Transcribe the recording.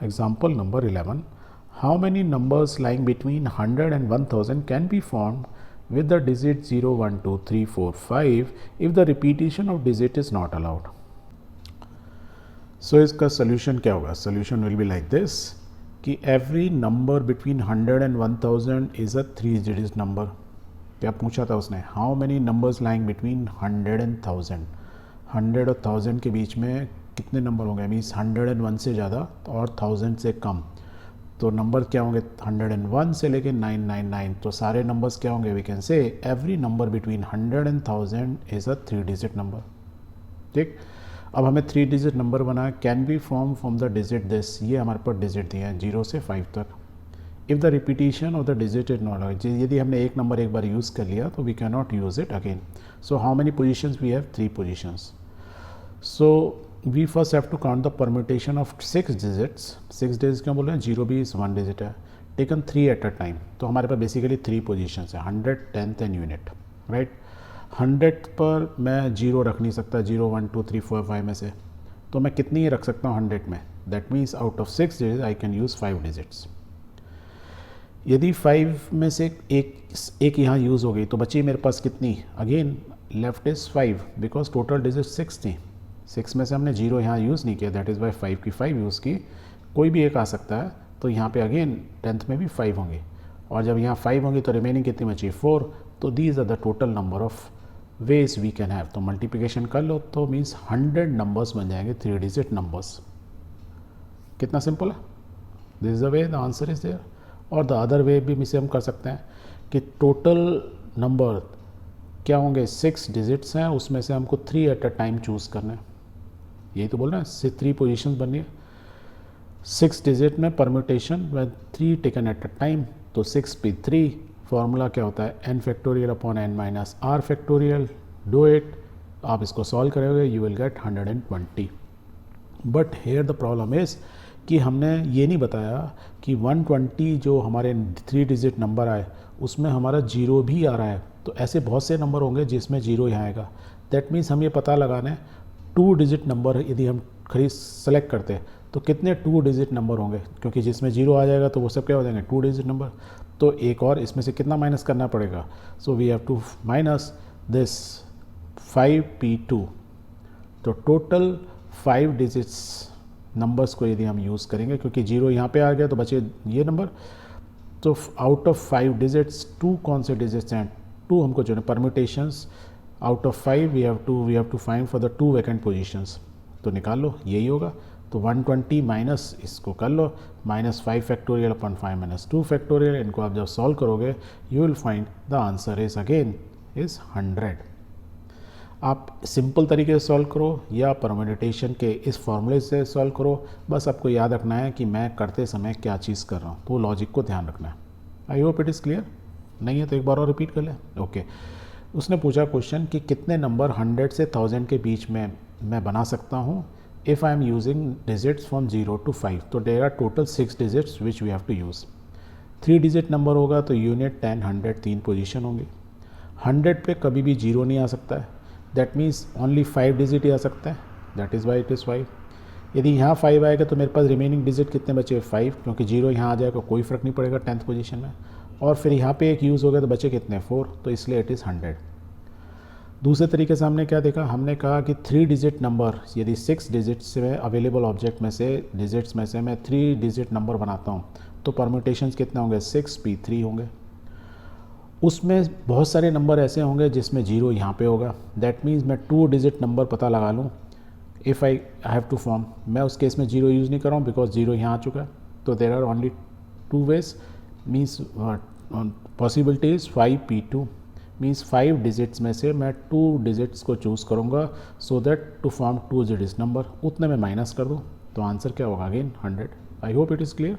Example number 11. How many numbers lying between 100 and 1000 can be formed with the digit 0, 1, 2, 3, 4, 5 if the repetition of digit is not allowed? So इसका solution क्या होगा? Solution will be like this कि every number between 100 and 1000 is a 3-digit number. क्या पूछा था उसने? How many numbers lying between 100 and 1000? 100 और 1000 के बीच में कितने नंबर होंगे? मीन्स 101 से ज़्यादा और 1000 से कम. तो नंबर क्या होंगे? 101 से लेके 999. तो सारे नंबर्स क्या होंगे? We can say every number between 100 and 1000 is a 3-digit number. ठीक, अब हमें 3-digit नंबर बना. Can be from the digit this. ये हमारे पास डिजिट दिए हैं 0 से 5 तक. If the repetition of the digit is not, यदि हमने एक नंबर एक बार यूज़ कर लिया तो we can not use it again. So how many positions we have? 3 positions. So we first have to count the permutation of 6 digits. 6 digit क्यों बोल रहे हैं? 0 भी 1 डिजिट है. Taken 3 at a time. तो हमारे पास बेसिकली 3 पोजिशंस है, 100, 10th and unit. Right. 100 पर मैं 0 रख नहीं सकता, 0, 1, 2, 3, 4, 5 में से. तो मैं कितनी ही रख सकता हूँ 100 में? That means out of 6 digit I can use 5 digits. यदि 5 में से एक यहाँ यूज़ हो गई तो बची मेरे पास कितनी? Again left is 5 because total digit 6 थी. 6 में से हमने 0 यहाँ यूज़ नहीं किया, दैट इज़ बाय 5 की 5 यूज़ की. कोई भी एक आ सकता है. तो यहाँ पे अगेन 10th में भी 5 होंगे और जब यहाँ 5 होंगी तो रिमेनिंग कितनी बची? 4. तो these are the total number of ways we can have. तो मल्टीप्लिकेशन कर लो तो मीन्स 100 नंबर्स बन जाएंगे 3-digit नंबर्स. कितना सिंपल है. This is the way, the answer is there. और द अदर वे भी इसे हम कर सकते हैं कि टोटल नंबर क्या होंगे? 6 डिजिट्स हैं, उसमें से हमको 3 एट अ टाइम चूज़ करना है. यही तो बोल रहे हैं, 3 पोजीशंस बननी है. 6 डिजिट में परम्यूटेशन में 3 टेकन एट अ टाइम. तो 6 पे 3. फॉर्मूला क्या होता है? n factorial upon n minus r factorial. Do it. आप इसको सॉल्व करोगे, you will get 120. But here the problem is कि हमने ये नहीं बताया कि 120 जो हमारे 3-digit नंबर आए उसमें हमारा 0 भी आ रहा है. तो ऐसे बहुत से नंबर होंगे जिसमें 0 यहाँ आएगा. दैट मीन्स हम ये पता लगाना है 2-digit नंबर यदि हम सेलेक्ट करते हैं तो कितने 2-digit नंबर होंगे, क्योंकि जिसमें 0 आ जाएगा तो वो सब क्या हो जाएंगे? 2-digit number. तो एक और इसमें से कितना माइनस करना पड़ेगा? So we have to minus this 5p2. तो टोटल 5 डिजिट्स नंबर्स को यदि हम यूज़ करेंगे, क्योंकि 0 यहाँ पे आ गया तो बचे ये नंबर. तो आउट ऑफ 5 डिजिट्स 2 कौन से डिजिट्स हैं? 2 हमको जो है permutations out of 5 we have to find for the 2 vacant positions. तो निकाल लो, यही होगा. तो 120 माइनस इसको कर लो, minus 5 factorial upon 5 minus 2 factorial. इनको आप जब सॉल्व करोगे you will find the answer is again is 100. आप सिंपल तरीके से सॉल्व करो या परम्यूटेशन के इस फॉर्मूले से सॉल्व करो. बस आपको याद रखना है कि मैं करते समय क्या चीज़ कर रहा हूँ, तो लॉजिक को ध्यान रखना है. आई होप इट इज़ क्लियर. नहीं है तो एक बार और रिपीट कर लें. ओके. उसने पूछा क्वेश्चन कि कितने नंबर 100 से 1000 के बीच में मैं बना सकता हूँ if I am using digits from 0 to 5. तो there are total 6 digits which we have to use. 3-digit number होगा तो यूनिट, 10, 100 3 पोजीशन होंगी. 100 पे कभी भी 0 नहीं आ सकता है. दैट मीन्स ओनली 5 डिजिट ही आ सकता है. That is why it is 5. यदि यहाँ 5 आएगा तो मेरे पास रिमेनिंग डिजिट कितने बचे? 5, क्योंकि 0 यहाँ आ जाएगा कोई फ़र्क नहीं पड़ेगा 10th पोजीशन में. और फिर यहाँ पे एक यूज़ हो गया तो बचे कितने? 4. तो इसलिए इट इज़ 100. दूसरे तरीके से हमने क्या देखा? हमने कहा कि 3-digit नंबर यदि 6 डिजिट्स में अवेलेबल ऑब्जेक्ट में से डिजिट्स में से मैं 3-digit नंबर बनाता हूँ तो परम्यूटेशंस कितने होंगे? 6p3 होंगे. उसमें बहुत सारे नंबर ऐसे होंगे जिसमें 0 यहाँ पे होगा. दैट मीन्स मैं 2-digit नंबर पता लगा लूँ if I have to form. मैं उस केस में 0 यूज़ नहीं कर रहा हूँ बिकॉज 0 यहाँ आ चुका है. तो there are only 2 ways. Means possibility is 5p2. Means 5 digits में से मैं 2 डिजिट्स को चूज़ करूँगा so that to form 2 digits number. उतने में माइनस कर दूँ तो आंसर क्या होगा? Again 100. I hope it is clear.